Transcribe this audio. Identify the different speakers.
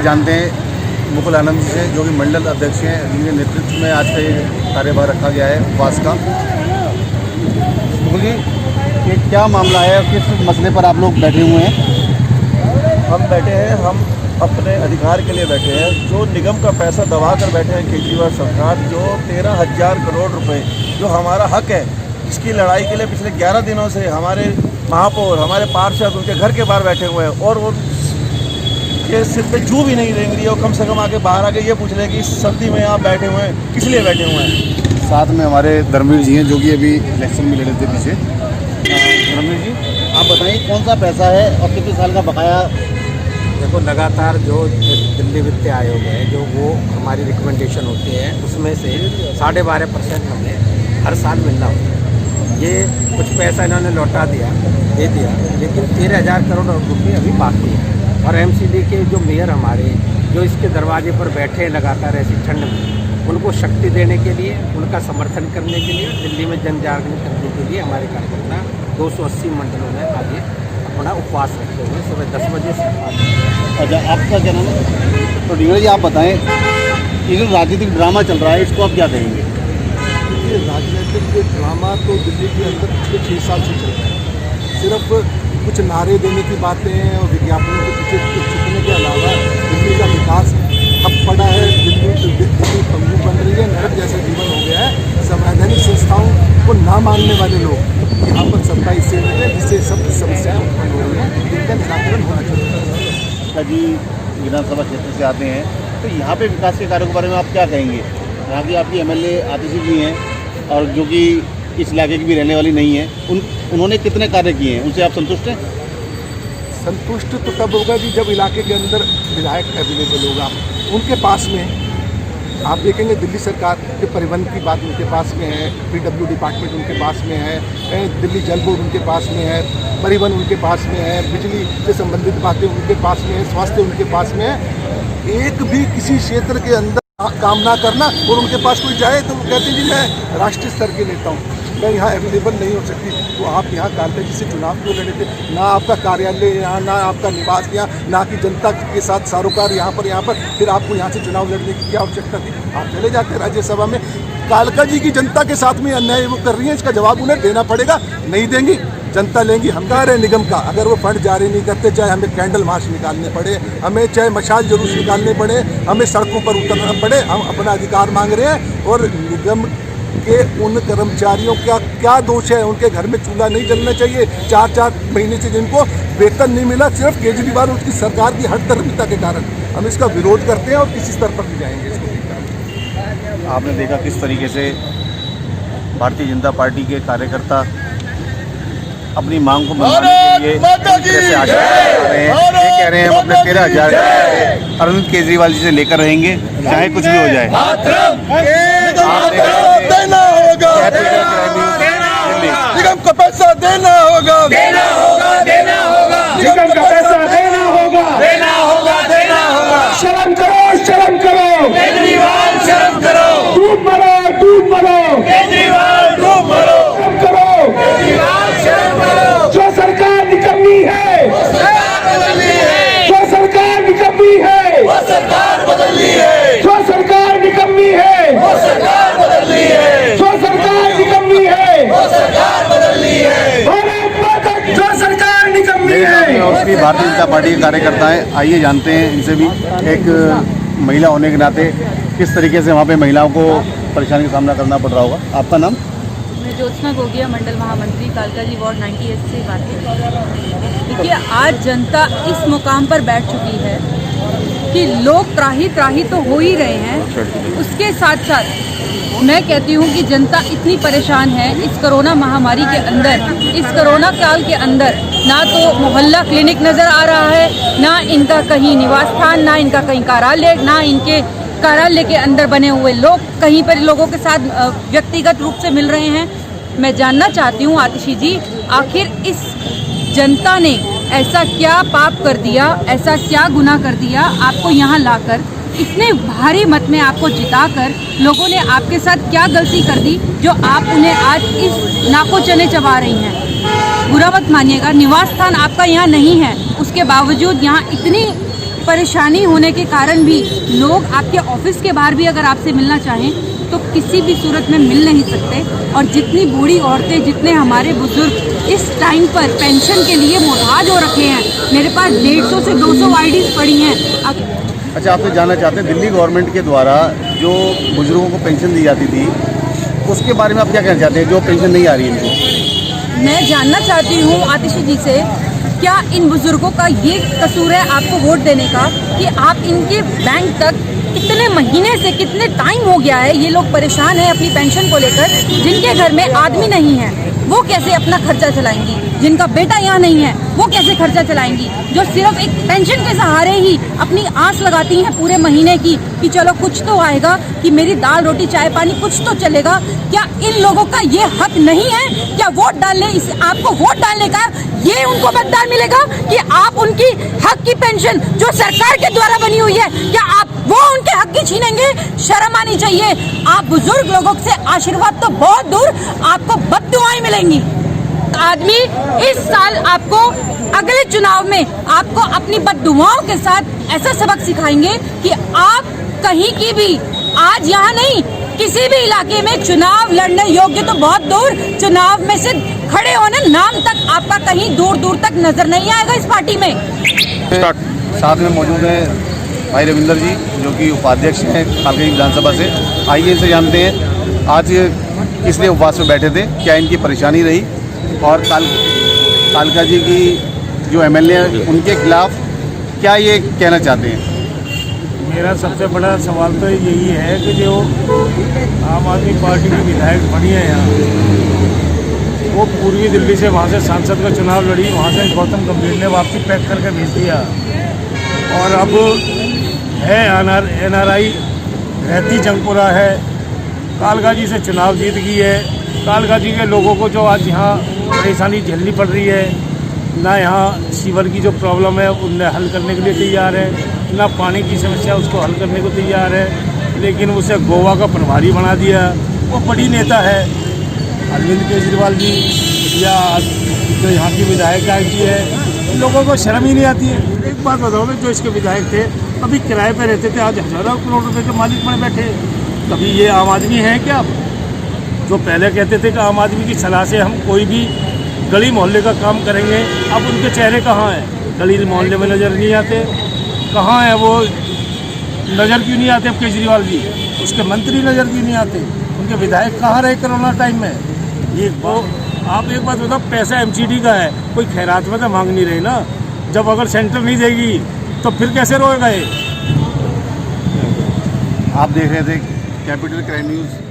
Speaker 1: जानते हैं मुकुल आनंद जी से, जो कि मंडल अध्यक्ष हैं, जिनके नेतृत्व में आज का ये कार्यभार रखा गया है उपवास का। मुकुल जी, ये क्या मामला है और किस मसले पर आप लोग बैठे हुए हैं?
Speaker 2: हम बैठे हैं, हम अपने अधिकार के लिए बैठे हैं। जो निगम का पैसा दबा कर बैठे हैं केजरीवाल सरकार, जो 13,000 करोड़ रुपए जो हमारा हक है, इसकी लड़ाई के लिए पिछले 11 दिनों से हमारे महापौर, हमारे पार्षद उनके घर के बाहर बैठे हुए हैं और वो के सिर पे जू भी नहीं देंगे। और कम से कम आके बाहर आके ये पूछ रहे कि इस सर्दी में आप बैठे हुए हैं, किस लिए बैठे हुए हैं।
Speaker 1: साथ में हमारे धर्मवीर जी हैं, जो कि अभी इलेक्शन में लड़े थे पीछे। धर्मवीर जी, आप बताइए कौन सा पैसा है और कितने साल का बकाया?
Speaker 3: देखो, लगातार जो दिल्ली वित्त आयोग है, जो वो हमारी रिकमेंडेशन होती है, उसमें से 12.5% हमें हर साल मिलना होता है। ये कुछ पैसा इन्होंने लौटा दिया, दे दिया, लेकिन 13,000 करोड़ रुपये अभी बाकी है। और एमसीडी के जो मेयर हमारे, जो इसके दरवाजे पर बैठे हैं लगातार ऐसी ठंड में, उनको शक्ति देने के लिए, उनका समर्थन करने के लिए, दिल्ली में जन जागरण करने के लिए हमारे कार्यकर्ता 280 मंडलों में आगे अपना उपवास रखे हुए सुबह 10 बजे से।
Speaker 1: अच्छा, आपका क्या नाम है? तो ढींगरा जी, आप बताएं, ये जो राजनीतिक ड्रामा चल रहा है, इसको आप क्या कहेंगे?
Speaker 2: ये राजनीतिक ड्रामा तो दिल्ली के अंदर पिछले 6 साल से चल रहा है। सिर्फ कुछ नारे देने की बातें और विज्ञापनों के पीछे छुपने के अलावा दिल्ली का विकास अब पड़ा है। दिल्ली पंगु बन रही है, नरक जैसा जीवन हो गया है। संवैधानिक संस्थाओं को ना मानने वाले लोग यहाँ पर सत्ता इससे मिले हैं, जिससे सब समस्याएं उत्पन्न हो रही हैं, जिनका निराकरण होना चाहिए।
Speaker 1: जी, विधानसभा क्षेत्र से आते हैं, तो यहाँ पे विकास के कार्यों के बारे में आप क्या कहेंगे? यहाँ की आपकी एमएलए आतिशी जी हैं, और जो कि इस इलाके की भी रहने वाली नहीं है, उन्होंने कितने कार्य किए हैं, उनसे आप संतुष्ट हैं?
Speaker 2: संतुष्ट तो तब होगा कि जब इलाके के अंदर विधायक अवेलेबल होगा उनके पास में। आप देखेंगे दिल्ली सरकार के परिवहन की बात उनके पास में है, PW डिपार्टमेंट उनके पास में है, दिल्ली जल बोर्ड उनके पास में है, परिवहन उनके पास में है, बिजली से संबंधित बातें उनके पास में है, स्वास्थ्य उनके पास में है। एक भी किसी क्षेत्र के अंदर काम ना करना और उनके पास कोई जाए तो वो कहते हैं जी मैं राष्ट्रीय स्तर के नेता हूँ, मैं यहाँ अवेलेबल नहीं हो सकती। तो आप यहाँ कालका जी से चुनाव क्यों लड़े थे? ना आपका कार्यालय यहाँ, ना आपका निवास यहाँ, ना कि जनता के साथ सारोकार यहाँ पर फिर आपको यहाँ से चुनाव लड़ने की क्या आवश्यकता थी? आप चले जाते राज्यसभा में। कालका जी की जनता के साथ में अन्याय वो कर रही है, इसका जवाब उन्हें देना पड़ेगा। नहीं देंगी, जनता लेंगी। हम कह रहे हैं निगम का अगर वो फंड जारी नहीं करते, चाहे हमें कैंडल मार्च निकालने पड़े, हमें चाहे मशाल जुलूस निकालने पड़े, हमें सड़कों पर उतरना पड़े, हम अपना अधिकार मांग रहे हैं। और निगम के उन कर्मचारियों का क्या दोष है? उनके घर में चूल्हा नहीं जलना चाहिए। 4-4 महीने से जिनको वेतन नहीं मिला, सिर्फ केजरीवाल उसकी सरकार की हठधर्मिता के कारण। हम इसका विरोध करते हैं और किसी स्तर पर भी जाएंगे इसको।
Speaker 1: आपने देखा किस तरीके से भारतीय जनता पार्टी के कार्यकर्ता अपनी मांग को मनवाने के लिए आगे बढ़ रहे हैं। ये कह रहे हैं हम अपने 13,000 अरविंद केजरीवाल जी से लेकर रहेंगे, चाहे कुछ भी हो जाए।
Speaker 2: निगम को पैसा देना होगा, देना होगा, देना होगा, निगम का पैसा देना होगा, देना होगा, देना होगा। शर्म करो, शर्म करो केजरीवाल, शर्म करो। डूब मरो, डूब मरो केजरीवाल, डूब मरो। शर्म करो केजरीवाल, शर्म करो। जो सरकार निकम्मी है वो सरकार बदलनी है, जो सरकार निकम्मी है वो सरकार बदलनी है, जो सरकार निकम्मी है वो सरकार बदलनी है, जो सरकार निकम्मी है वो सरकार बदलनी है। भारत माता की जो सरकार निकम्मी है।
Speaker 1: उसकी भारतीय जनता पार्टी के कार्यकर्ता हैं, आइए जानते हैं इनसे भी। एक महिला होने के नाते किस तरीके से वहाँ पे महिलाओं को परेशानी का सामना करना पड़ रहा होगा। आपका नाम?
Speaker 4: मैं ज्योत्सना गोगिया, मंडल महामंत्री, कालका जी वार्ड 98 से बात है। देखिए, आज जनता इस मुकाम पर बैठ चुकी है कि लोग त्राही तो हो ही रहे हैं, उसके साथ साथ मैं कहती हूँ कि जनता इतनी परेशान है इस कोरोना महामारी के अंदर, इस कोरोना काल के अंदर। ना तो मोहल्ला क्लिनिक नज़र आ रहा है, ना इनका कहीं निवास स्थान, ना इनका कहीं कार्यालय, ना इनके कार्यालय के अंदर बने हुए लोग कहीं पर लोगों के साथ व्यक्तिगत रूप से मिल रहे हैं। मैं जानना चाहती हूँ आतिशी जी, आखिर इस जनता ने ऐसा क्या पाप कर दिया, ऐसा क्या गुनाह कर दिया आपको यहाँ लाकर, इतने भारी मत में आपको जिताकर लोगों ने आपके साथ क्या गलती कर दी जो आप उन्हें आज इस नाको चने चबा रही हैं। बुरा मत मानिएगा, निवास स्थान आपका यहाँ नहीं है, उसके बावजूद यहाँ इतनी परेशानी होने के कारण भी लोग आपके ऑफिस के बाहर भी अगर आपसे मिलना चाहें तो किसी भी सूरत में मिल नहीं सकते। और जितनी बूढ़ी औरतें, जितने हमारे बुजुर्ग इस टाइम पर पेंशन के लिए मोहताज हो रखे हैं, मेरे पास 150 से 200 आईडीज पड़ी हैं।
Speaker 1: अच्छा, आपसे जानना चाहते हैं, दिल्ली गवर्नमेंट के द्वारा जो बुजुर्गों को पेंशन दी जाती थी उसके बारे में आप क्या कहना चाहते हैं, जो पेंशन नहीं आ रही है इनको?
Speaker 4: मैं जानना चाहती हूँ आतिशी जी से, क्या इन बुजुर्गों का ये कसूर है आपको वोट देने का कि आप इनके बैंक तक कितने महीने से, कितने टाइम हो गया है ये लोग परेशान हैं अपनी पेंशन को लेकर? जिनके घर में आदमी नहीं है वो कैसे अपना खर्चा चलाएंगी? जिनका बेटा यहाँ नहीं है वो कैसे खर्चा चलाएंगी? जो सिर्फ एक पेंशन के सहारे ही अपनी आस लगाती हैं पूरे महीने की कि चलो कुछ तो आएगा, कि मेरी दाल रोटी चाय पानी कुछ तो चलेगा, क्या इन लोगों का ये हक नहीं है? क्या वोट डालने, इस आपको वोट डालने का ये उनको मतदान मिलेगा कि आप उनकी हक की पेंशन जो सरकार के द्वारा बनी हुई है, क्या आप वो उनके हक की छीनेंगे? शर्म आनी चाहिए। आप बुजुर्ग लोगों से आशीर्वाद तो बहुत दूर, आपको बद्दुआएं मिलेंगी। आदमी इस साल आपको अगले चुनाव में आपको अपनी बद्दुआओं के साथ ऐसा सबक सिखाएंगे कि आप कहीं की भी, आज यहाँ नहीं किसी भी इलाके में चुनाव लड़ने योग्य तो बहुत दूर, चुनाव में से खड़े होने नाम तक आपका कहीं दूर दूर तक नजर नहीं आएगा इस पार्टी में।
Speaker 1: साथ में मौजूद हैं भाई रविंदर जी, जो कि उपाध्यक्ष हैं कालका विधानसभा से। आइए इनसे जानते हैं आज किस लिए उपवास में बैठे थे, क्या इनकी परेशानी रही, और कालका जी की जो एमएलए उनके खिलाफ क्या ये कहना चाहते हैं।
Speaker 5: मेरा सबसे बड़ा सवाल तो यही है कि जो आम आदमी पार्टी की विधायक बनी है यहाँ, वो पूर्वी दिल्ली से वहाँ से सांसद का चुनाव लड़ी, वहाँ से गौतम गंभीर ने वापसी पैक करके भेज दिया, और अब है NRI रहती जंगपुरा है, कालका जी से चुनाव जीत गई है। कालका जी के लोगों को जो आज यहाँ परेशानी झेलनी पड़ रही है, ना यहाँ सीवर की जो प्रॉब्लम है उन्हें हल करने के लिए तैयार है, ना पानी की समस्या उसको हल करने को तैयार है, लेकिन उसे गोवा का प्रभारी बना दिया। वो बड़ी नेता है अरविंद केजरीवाल जी, या जो यहाँ की विधायक जी है, इन लोगों को शर्म ही नहीं आती है। एक बात बताओ, जो इसके विधायक थे अभी किराए पे रहते थे, आज हज़ारों करोड़ रुपए के मालिक बने बैठे। कभी ये आम आदमी है क्या? जो पहले कहते थे कि आम आदमी की सलाह से हम कोई भी गली मोहल्ले का काम करेंगे, अब उनके चेहरे कहाँ हैं? गली मोहल्ले में नज़र नहीं आते, कहाँ हैं वो? नज़र क्यों नहीं आते अब केजरीवाल जी? उसके मंत्री नज़र क्यों नहीं आते? उनके विधायक कहाँ रहे कोरोना टाइम में? ये वो आप एक बात बताओ, पैसा MCD का है, कोई खैरात में तो मांग नहीं रही ना। जब अगर सेंटर नहीं देगी तो फिर कैसे रोएगा ये?
Speaker 1: आप देख रहे थे कैपिटल क्राइम न्यूज़।